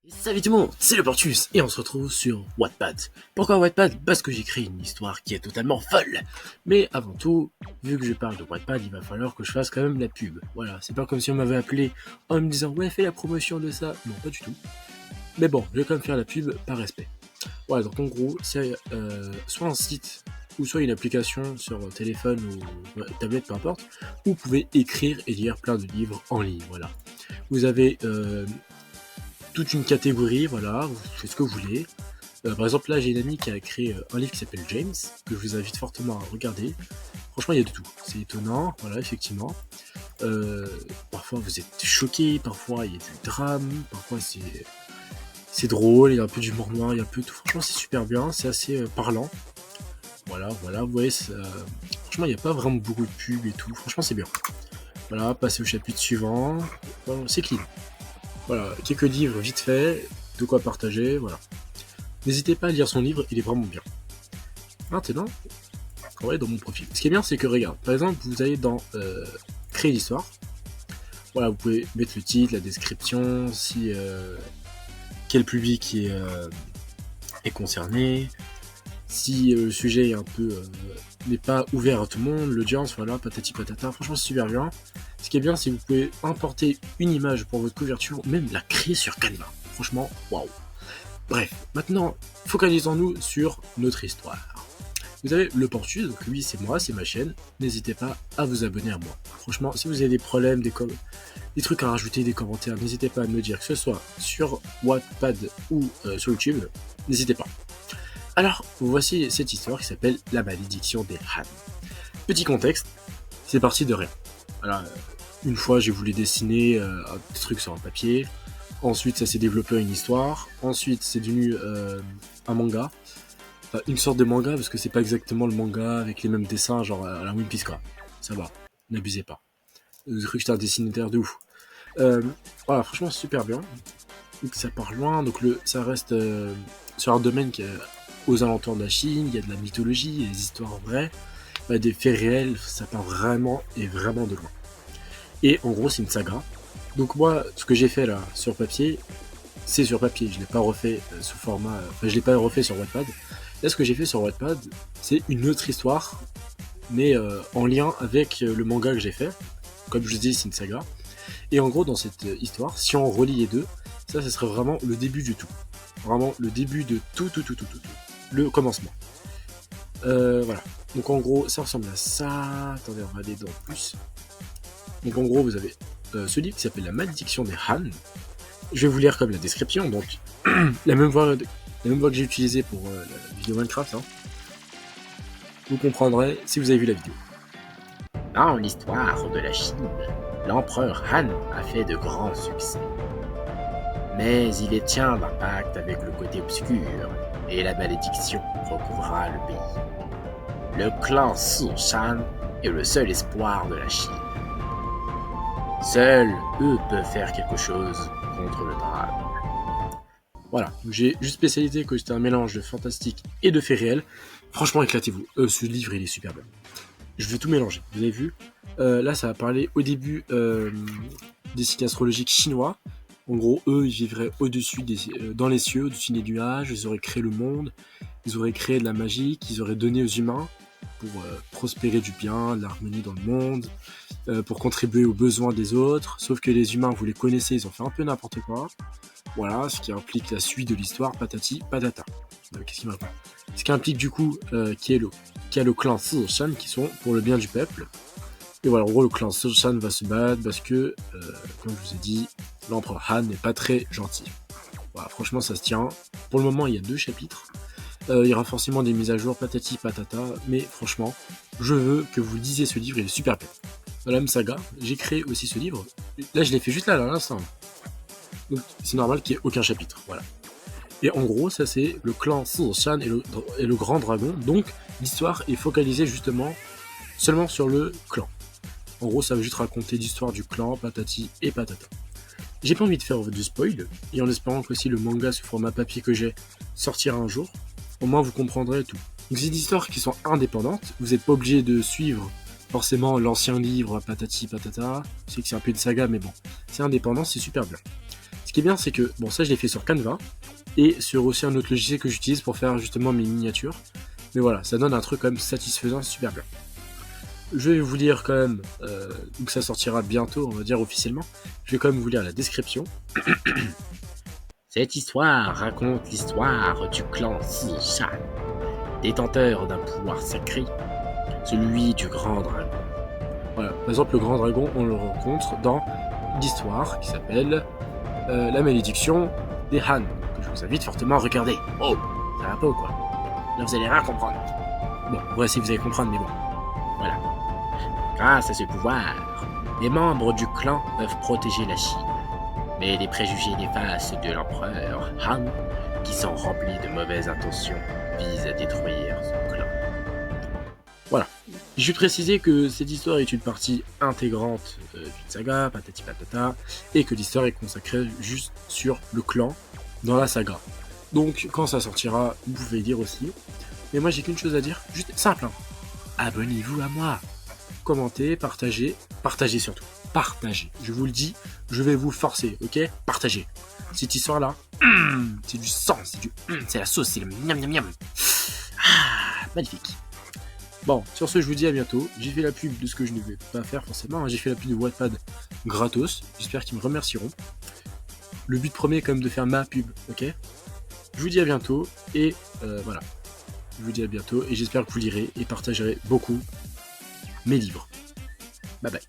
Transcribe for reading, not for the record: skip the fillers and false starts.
Salut tout le monde, c'est le Portus et on se retrouve sur Wattpad. Pourquoi Wattpad? Parce que j'ai créé une histoire qui est totalement folle. Mais avant tout, vu que je parle de Wattpad, il va falloir que je fasse quand même la pub. Voilà, c'est pas comme si on m'avait appelé en me disant ouais fais la promotion de ça. Non, pas du tout. Mais bon, je vais quand même faire la pub par respect. Voilà, donc en gros, c'est soit un site ou soit une application sur téléphone ou tablette, peu importe, où vous pouvez écrire et lire plein de livres en ligne. Voilà. Vous avez toute une catégorie, voilà, vous faites ce que vous voulez. Par exemple, là, j'ai une amie qui a créé un livre qui s'appelle James, que je vous invite fortement à regarder. Franchement, il y a de tout. C'est étonnant, voilà, effectivement. Parfois, vous êtes choqué, parfois, il y a du drame, parfois, c'est drôle, il y a un peu d'humour noir, il y a un peu de tout. Franchement, c'est super bien, c'est assez parlant. Voilà, vous voyez, franchement, il n'y a pas vraiment beaucoup de pubs et tout. Franchement, c'est bien. Voilà, passer au chapitre suivant. Voilà, c'est clean. Voilà, quelques livres vite fait, de quoi partager, voilà. N'hésitez pas à lire son livre, il est vraiment bien. Maintenant, on va aller dans mon profil. Ce qui est bien, c'est que regarde, par exemple, vous allez dans créer l'histoire. Voilà, vous pouvez mettre le titre, la description, si quel public est concerné, si le sujet est un peu n'est pas ouvert à tout le monde, l'audience, voilà, patati patata. Franchement, c'est super bien. Ce qui est bien, c'est que vous pouvez importer une image pour votre couverture, même la créer sur Canva. Franchement, waouh. Bref, maintenant, focalisons-nous sur notre histoire. Vous avez le Portus, donc lui c'est moi, c'est ma chaîne. N'hésitez pas à vous abonner à moi. Franchement, si vous avez des problèmes, des trucs à rajouter, des commentaires, n'hésitez pas à me dire, que ce soit sur Wattpad ou sur YouTube, n'hésitez pas. Alors, voici cette histoire qui s'appelle La malédiction des Han. Petit contexte, c'est parti de rien. Alors, une fois j'ai voulu dessiner un truc sur un papier, ensuite ça s'est développé en une histoire, ensuite c'est devenu un manga, enfin, une sorte de manga parce que c'est pas exactement le manga avec les mêmes dessins genre à la One Piece quoi. Ça va, n'abusez pas. J'ai cru que j'étais un dessinateur de ouf. Voilà, franchement super bien. Donc ça part loin, donc ça reste sur un domaine qui est aux alentours de la Chine, il y a de la mythologie, il y a des histoires vraies, des faits réels, ça part vraiment et vraiment de loin. Et en gros c'est une saga. Donc moi, ce que j'ai fait là sur papier, c'est sur papier. Je l'ai pas refait sous format. Enfin, je l'ai pas refait sur Wattpad. Là, ce que j'ai fait sur Wattpad, c'est une autre histoire, mais en lien avec le manga que j'ai fait. Comme je vous dis, c'est une saga. Et en gros, dans cette histoire, si on relie les deux, ça serait vraiment le début du tout. Vraiment le début de tout. Le commencement. Voilà. Donc en gros, ça ressemble à ça. Attendez, on va aller dans plus. Donc en gros, vous avez ce livre qui s'appelle La malédiction des Han. Je vais vous lire comme la description, donc la même voix que j'ai utilisée pour la vidéo Minecraft. Hein. Vous comprendrez si vous avez vu la vidéo. Dans l'histoire de la Chine, l'empereur Han a fait de grands succès. Mais il est tient d'un pacte avec le côté obscur, et la malédiction recouvra le pays. Le clan Shan est le seul espoir de la Chine. Seuls, eux, peuvent faire quelque chose contre le drame. Voilà, j'ai juste spécialisé que c'était un mélange de fantastique et de faits réels. Franchement, éclatez-vous. Ce livre, il est super bien. Je vais tout mélanger, vous avez vu. Là, ça va parler au début des signes astrologiques chinois. En gros, eux, ils vivraient au-dessus dans les cieux, au-dessus des nuages. Ils auraient créé le monde. Ils auraient créé de la magie qu'ils auraient donnée aux humains pour prospérer du bien, de l'harmonie dans le monde, pour contribuer aux besoins des autres. Sauf que les humains, vous les connaissez, ils ont fait un peu n'importe quoi. Voilà, ce qui implique la suite de l'histoire, patati patata. Qu'est-ce qui m'importe ? Ce qui implique du coup qu'il y a le clan Shan qui sont pour le bien du peuple. Et voilà, en gros, le clan Shan va se battre parce que, comme je vous ai dit, l'empereur Han n'est pas très gentil. Voilà, franchement, ça se tient. Pour le moment, il y a 2 chapitres. Il y aura forcément des mises à jour, patati patata. Mais franchement, je veux que vous lisiez ce livre, il est super bien. Dans la même saga, j'ai créé aussi ce livre. Là, je l'ai fait juste là, à l'instant. Donc, c'est normal qu'il n'y ait aucun chapitre. Voilà. Et en gros, ça c'est le clan Shan et le grand dragon. Donc, l'histoire est focalisée justement seulement sur le clan. En gros, ça va juste raconter l'histoire du clan, patati et patata. J'ai pas envie de faire du spoil, et en espérant que aussi le manga sous format papier que j'ai sortira un jour, au moins vous comprendrez tout. Donc c'est des histoires qui sont indépendantes, vous n'êtes pas obligé de suivre forcément l'ancien livre, patati patata. Je sais que c'est un peu une saga, mais bon, c'est indépendant, c'est super bien. Ce Ce qui est bien, c'est que, bon, ça je l'ai fait sur Canva, et sur aussi un autre logiciel que j'utilise pour faire justement mes miniatures. Mais voilà, ça donne un truc quand même satisfaisant, super bien. Je vais vous lire quand même, donc ça sortira bientôt, on va dire officiellement. Je vais quand même vous lire la description. Cette histoire raconte l'histoire du clan Sisha, détenteur d'un pouvoir sacré, celui du grand dragon. Voilà, par exemple, le grand dragon, on le rencontre dans l'histoire qui s'appelle La malédiction des Han, que je vous invite fortement à regarder. Oh, ça va pas ou quoi? Là, vous allez rien comprendre. Bon, on va essayer que vous allez comprendre, mais bon. Voilà. Grâce à ce pouvoir, les membres du clan peuvent protéger la Chine. Mais les préjugés néfastes de l'empereur Han, qui sont remplis de mauvaises intentions, visent à détruire son clan. Voilà. Je vais préciser que cette histoire est une partie intégrante d'une saga, patati patata, et que l'histoire est consacrée juste sur le clan dans la saga. Donc, quand ça sortira, vous pouvez dire aussi. Mais moi, j'ai qu'une chose à dire, juste simple. Hein. Abonnez-vous à moi. Commentez, partagez surtout. Partagez. Je vous le dis, je vais vous forcer, ok? Partagez. Cette histoire-là, c'est du sang, c'est la sauce, c'est le miam miam miam. Ah, magnifique. Bon, sur ce, je vous dis à bientôt. J'ai fait la pub de ce que je ne vais pas faire forcément. J'ai fait la pub de Wattpad gratos. J'espère qu'ils me remercieront. Le but premier est quand même de faire ma pub, ok? Je vous dis à bientôt et voilà. Je vous dis à bientôt et j'espère que vous lirez et partagerez beaucoup mes livres. Bye bye.